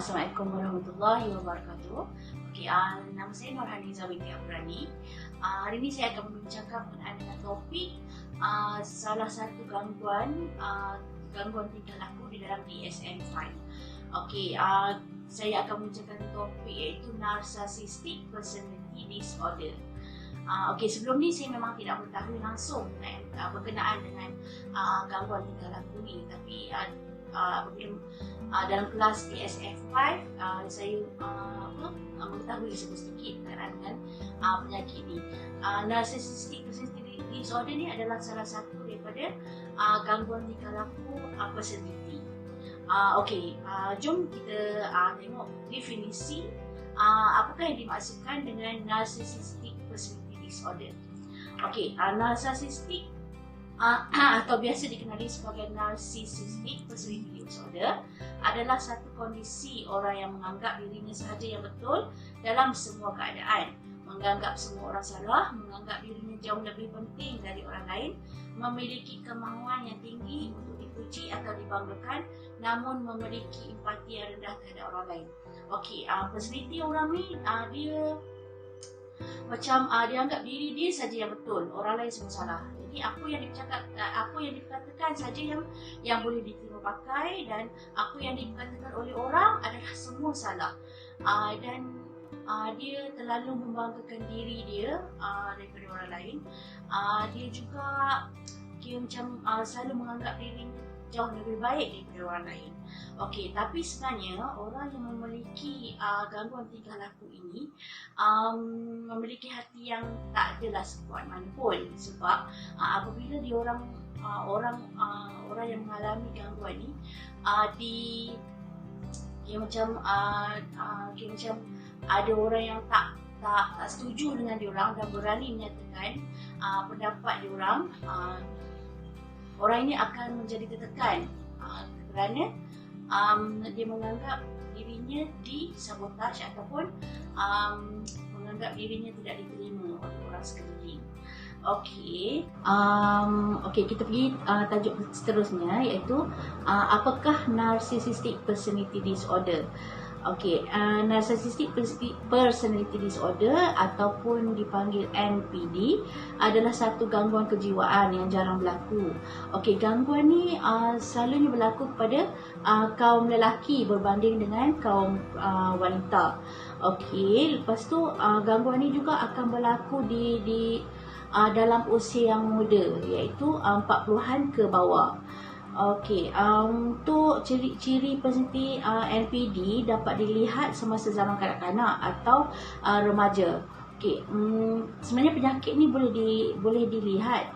Assalamualaikum warahmatullahi wabarakatuh. Okey, nama saya Nurhaniza binti Abrani. Hari ini saya akan membincangkan berkenaan dengan topik salah satu gangguan tingkah laku di dalam DSM-5. Okey, saya akan membincangkan topik iaitu Narcissistic Personality Disorder. Okey, sebelum ni saya memang tidak mengetahui langsung berkenaan dengan gangguan tingkah laku ni, tapi apabila dalam kelas DSM-5 saya mengetahui sedikit berkenaan dengan penyakit ni. Narcissistic Personality Disorder ni adalah salah satu daripada gangguan tingkah laku personality. Okey, jom kita tengok definisi apakah yang dimaksudkan dengan Narcissistic Personality Disorder. Okey, narcissistic atau biasa dikenali sebagai Narcissistic Personality Disorder adalah satu kondisi orang yang menganggap dirinya sahaja yang betul dalam semua keadaan, menganggap semua orang salah, menganggap dirinya jauh lebih penting dari orang lain, memiliki kemahuan yang tinggi untuk dipuji atau dibanggakan, namun memiliki empati yang rendah terhadap orang lain. Okey, personality orang ni dia macam dia anggap diri dia saja yang betul, orang lain semua salah. Jadi apa yang dikatakan saja yang boleh diterima pakai, dan apa yang dikatakan oleh orang adalah semua salah. Dan dia terlalu membanggakan diri dia daripada orang lain. Dia juga macam selalu menganggap dirinya jauh lebih baik daripada orang lain. Okey, tapi sebenarnya orang yang memiliki gangguan tingkah laku ini memiliki hati yang tak adalah sekuat mana pun, sebab apabila dia orang yang mengalami gangguan ni macam ada orang yang tak setuju dengan diorang dan berani menyatakan pendapat diorang, orang ini akan menjadi tertekan kerana dia menganggap dirinya disabotaj ataupun menganggap dirinya tidak diterima oleh orang sekeliling. Okey, kita pergi tajuk seterusnya, iaitu apakah Narcissistic Personality Disorder. Okey, Narcissistic Personality Disorder ataupun dipanggil NPD adalah satu gangguan kejiwaan yang jarang berlaku. Okey, gangguan ni selalunya berlaku kepada kaum lelaki berbanding dengan kaum wanita. Okey, lepas tu gangguan ni juga akan berlaku di dalam usia yang muda, iaitu 40-an ke bawah. Okey, untuk ciri-ciri personality NPD dapat dilihat semasa zaman kanak-kanak atau remaja. Okey, sebenarnya penyakit ni boleh dilihat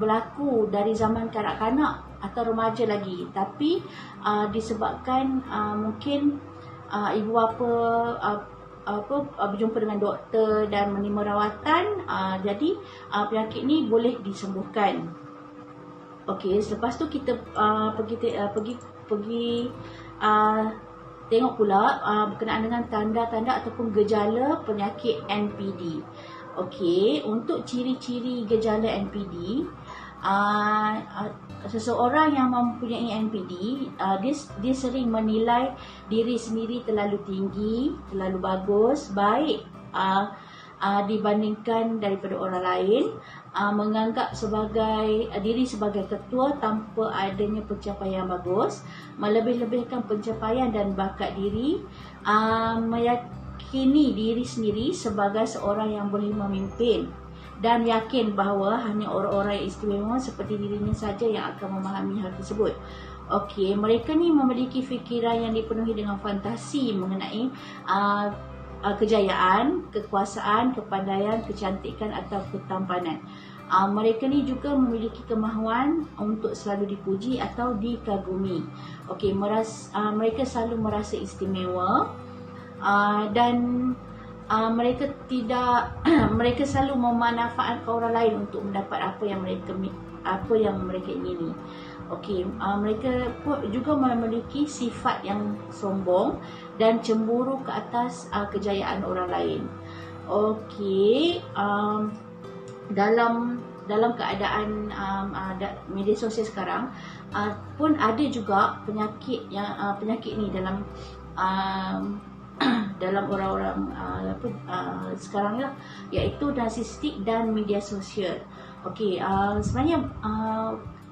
berlaku dari zaman kanak-kanak atau remaja lagi, tapi disebabkan mungkin ibu bapa berjumpa dengan doktor dan menerima rawatan, jadi penyakit ni boleh disembuhkan. Okey, selepas tu kita pergi tengok pula berkenaan dengan tanda-tanda ataupun gejala penyakit NPD. Okey, untuk ciri-ciri gejala NPD, seseorang yang mempunyai NPD dia sering menilai diri sendiri terlalu tinggi, terlalu bagus, baik dibandingkan daripada orang lain, menganggap diri sebagai ketua tanpa adanya pencapaian bagus, melebih-lebihkan pencapaian dan bakat diri, meyakini diri sendiri sebagai seorang yang boleh memimpin, dan yakin bahawa hanya orang-orang yang istimewa seperti dirinya saja yang akan memahami hal tersebut. Okey, mereka ni memiliki fikiran yang dipenuhi dengan fantasi mengenai kejayaan, kekuasaan, kepandaian, kecantikan atau ketampanan. Mereka ni juga memiliki kemahuan untuk selalu dipuji atau dikagumi. Okey, mereka selalu merasa istimewa, dan mereka selalu memanfaatkan orang lain untuk mendapat apa yang mereka ingini. Okey, mereka juga memiliki sifat yang sombong dan cemburu ke atas kejayaan orang lain. Okey, dalam dalam keadaan media sosial sekarang pun ada juga penyakit ni dalam dalam orang-orang sekarang lah, iaitu narsistik dan media sosial. Okey, sebenarnya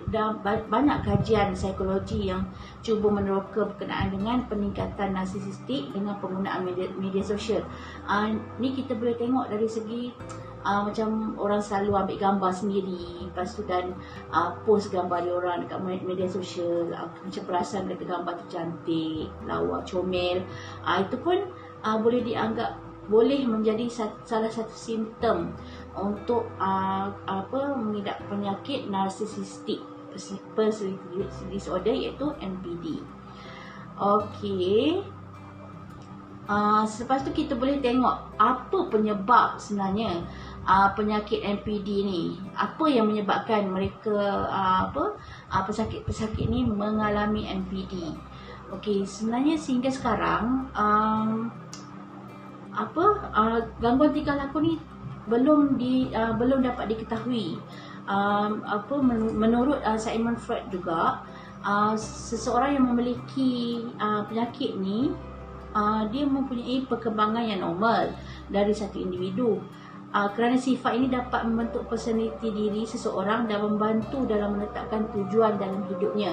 dah banyak kajian psikologi yang cuba meneroka berkenaan dengan peningkatan narsistik dengan penggunaan media sosial. Ni kita boleh tengok dari segi macam orang selalu ambil gambar sendiri, lepas tu dan post gambar dia orang dekat media sosial, macam perasan dekat gambar tu cantik, lawa, comel. Itu pun boleh dianggap boleh menjadi salah satu simptom untuk mengidap penyakit narsistik personality disorder, iaitu NPD. Okey. Selepas tu kita boleh tengok apa penyebab sebenarnya penyakit NPD ni. Apa yang menyebabkan mereka pesakit-pesakit ni mengalami NPD. Okey, sebenarnya sehingga sekarang gangguan tingkah laku ni belum dapat diketahui. Menurut Sigmund Freud juga, seseorang yang memiliki penyakit ni dia mempunyai perkembangan yang normal dari satu individu, kerana sifat ini dapat membentuk personaliti diri seseorang dan membantu dalam menetapkan tujuan dalam hidupnya.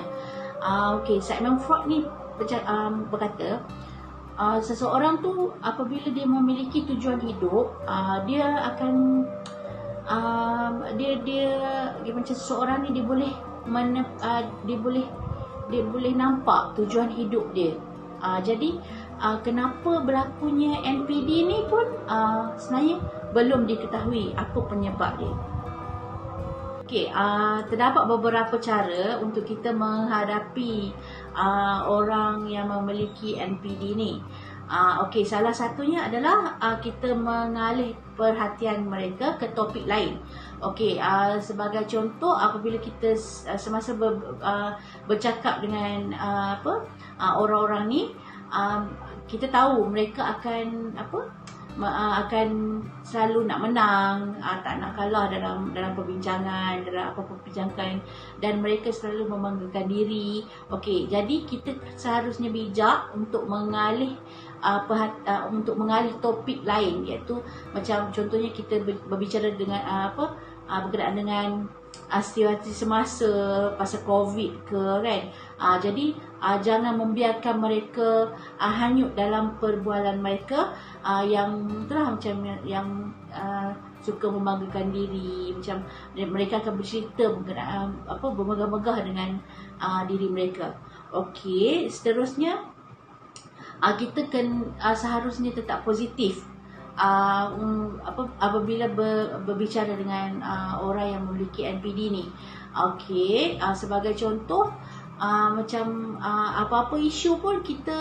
Okey, Sigmund Freud ni berkata seseorang tu apabila dia memiliki tujuan hidup, dia akan dia macam seseorang ni dia boleh nampak tujuan hidup dia. Jadi kenapa berlakunya NPD ni pun sebenarnya belum diketahui apa penyebab dia. Okey, terdapat beberapa cara untuk kita menghadapi orang yang memiliki NPD ni. Okey, salah satunya adalah kita mengalih perhatian mereka ke topik lain. Okey, sebagai contoh, apabila kita semasa bercakap dengan orang-orang ni, kita tahu mereka akan akan selalu nak menang, tak nak kalah dalam perbincangan, dalam apa-apa perbincangan, dan mereka selalu membanggakan diri. Okey, jadi kita seharusnya bijak untuk mengalih topik lain, iaitu macam contohnya kita berbicara dengan berkenaan dengan situasi semasa pasal COVID ke kan. Jadi jangan membiarkan mereka hanyut dalam perbualan mereka yang itulah macam yang suka membanggakan diri, macam mereka akan bercerita berkenaan bermegah-megah dengan diri mereka. Okey, seterusnya kita seharusnya tetap positif apabila berbicara dengan orang yang memiliki NPD ni. Okey, sebagai contoh, macam apa-apa isu pun kita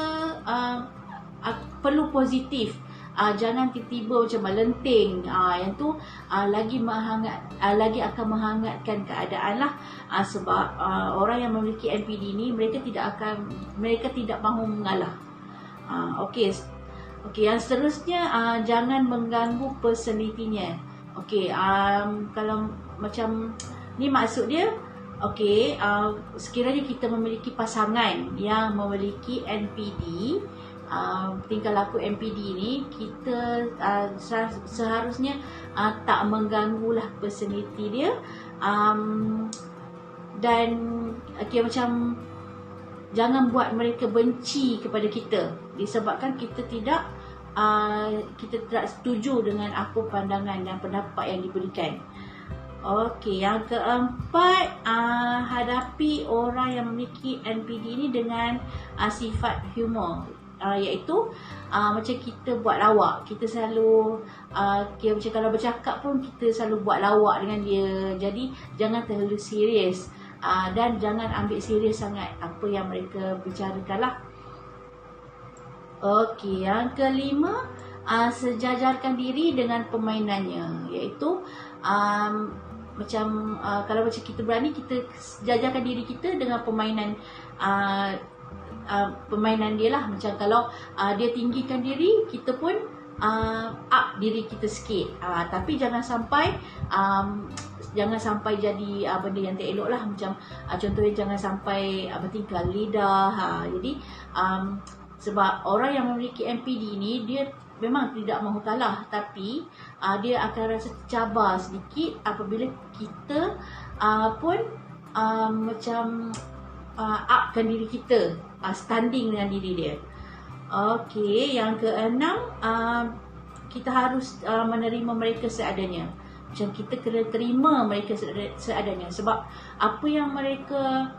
perlu positif. Jangan tiba-tiba macam melenting. Yang tu lagi akan menghangatkan keadaan lah. Sebab orang yang memiliki NPD ni mereka tidak mahu mengalah. Okey, yang seterusnya jangan mengganggu personalitinya. Okey, kalau macam ni maksud dia, okey, sekiranya kita memiliki pasangan yang memiliki NPD, tingkah laku NPD ni, kita seharusnya tak mengganggulah personaliti dia, dan macam jangan buat mereka benci kepada kita disebabkan kita tidak setuju dengan apa pandangan dan pendapat yang diberikan. Okey, yang keempat, hadapi orang yang memiliki NPD ni dengan sifat humor, iaitu macam kita buat lawak. Kita selalu macam kalau bercakap pun kita selalu buat lawak dengan dia. Jadi jangan terlalu serius, dan jangan ambil serius sangat apa yang mereka bicarakan lah. Okey, yang kelima, sejajarkan diri dengan permainannya, iaitu macam kalau macam kita berani, kita sejajarkan diri kita dengan permainan dia lah. Macam kalau dia tinggikan diri, kita pun up diri kita sikit, tapi jangan sampai jangan sampai jadi benda yang tak elok lah. Macam contohnya jangan sampai bertingkal lidah. Jadi sebab orang yang memiliki MPD ni dia memang tidak mahu kalah, tapi dia akan rasa tercabar sedikit apabila kita pun macam upkan diri kita, standing dengan diri dia. Okey, yang keenam, kita harus menerima mereka seadanya. Macam kita kena terima mereka seadanya, sebab apa yang mereka,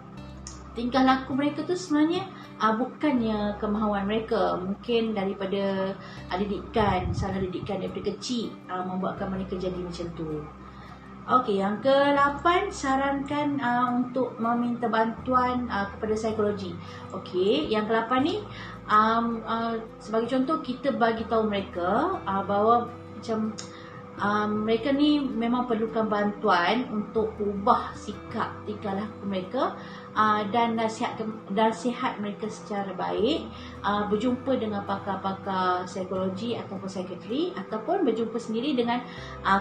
tingkah laku mereka tu sebenarnya bukannya kemahuan mereka. Mungkin daripada didikan, salah didikan daripada kecil membuatkan mereka jadi macam tu. Okey, yang ke-8, sarankan untuk meminta bantuan kepada psikologi. Okey, yang ke-8 ni sebagai contoh, kita bagi tahu mereka bahawa macam mereka ni memang perlukan bantuan untuk ubah sikap tingkah laku mereka dan nasihat mereka secara baik, berjumpa dengan pakar-pakar psikologi ataupun psikiatri, ataupun berjumpa sendiri dengan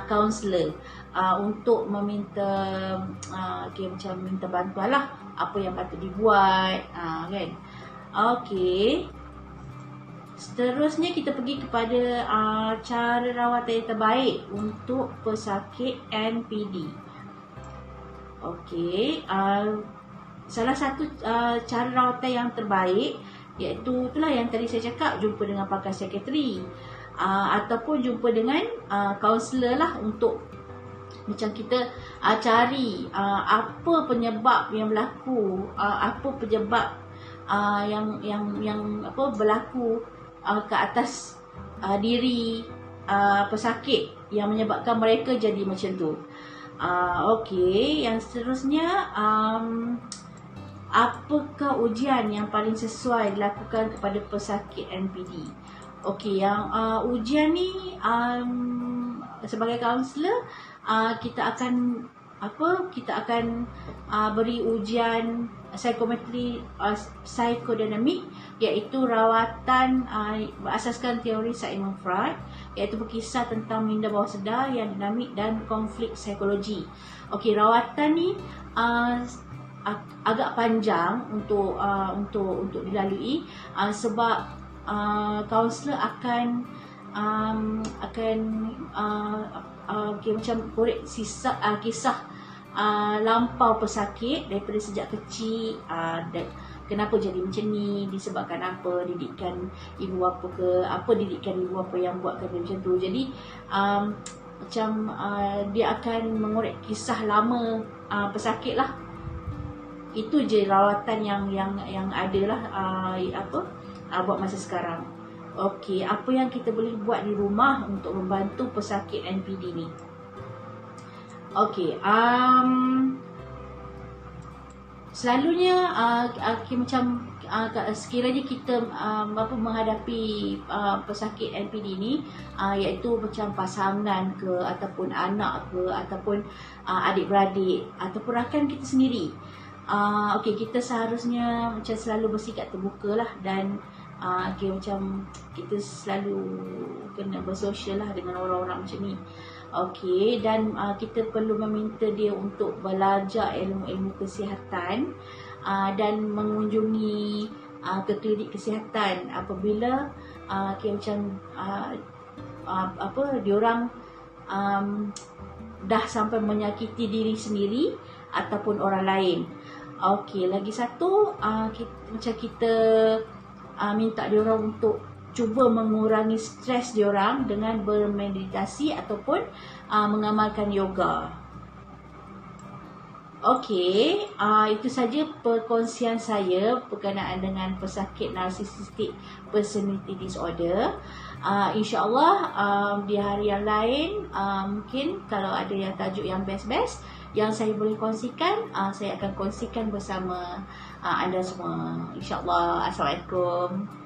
kaunselor untuk meminta macam minta bantuan lah, apa yang patut dibuat kan. Okey, seterusnya kita pergi kepada cara rawatan yang terbaik untuk pesakit NPD. Okey, salah satu cara rawatan yang terbaik iaitu itulah yang tadi saya cakap, jumpa dengan pakar psikiatri ataupun jumpa dengan kaunselor lah, untuk macam kita cari apa penyebab yang berlaku, apa penyebab yang berlaku ke atas diri pesakit yang menyebabkan mereka jadi macam tu. Okey, yang seterusnya, apakah ujian yang paling sesuai dilakukan kepada pesakit NPD? Okey, yang ujian ni sebagai kaunselor kita akan beri ujian psikodinamik, iaitu rawatan berasaskan teori Sigmund Freud, iaitu berkisah tentang minda bawah sedar yang dinamik dan konflik psikologi. Okey, rawatan ni agak panjang untuk dilalui, sebab kaunselor akan macam korek kisah lampau pesakit daripada sejak kecil, kenapa jadi macam ni, disebabkan apa, didikan ibu bapa ke, apa didikan ibu bapa yang buatkan dia macam tu. Jadi dia akan mengorek kisah lama pesakit lah. Itu je rawatan yang ada lah buat masa sekarang. Okey, apa yang kita boleh buat di rumah untuk membantu pesakit NPD ni? Okey, selalunya macam sekiranya kita menghadapi pesakit NPD ni, iaitu macam pasangan ke, ataupun anak ke, ataupun adik-beradik, ataupun rakan kita sendiri. Okey, kita seharusnya macam selalu bersikap terbuka lah, dan macam kita selalu kena bersosial lah dengan orang-orang macam ni. Okey, dan kita perlu meminta dia untuk belajar ilmu-ilmu kesihatan dan mengunjungi ke klinik kesihatan apabila diorang dah sampai menyakiti diri sendiri ataupun orang lain. Okey, lagi satu, kita minta diorang untuk cuba mengurangi stres diorang dengan bermeditasi ataupun mengamalkan yoga. Okey, itu saja perkongsian saya berkenaan dengan pesakit narcissistic personality disorder. InsyaAllah di hari yang lain, mungkin kalau ada yang tajuk yang best-best yang saya boleh kongsikan, saya akan kongsikan bersama anda semua. InsyaAllah. Assalamualaikum.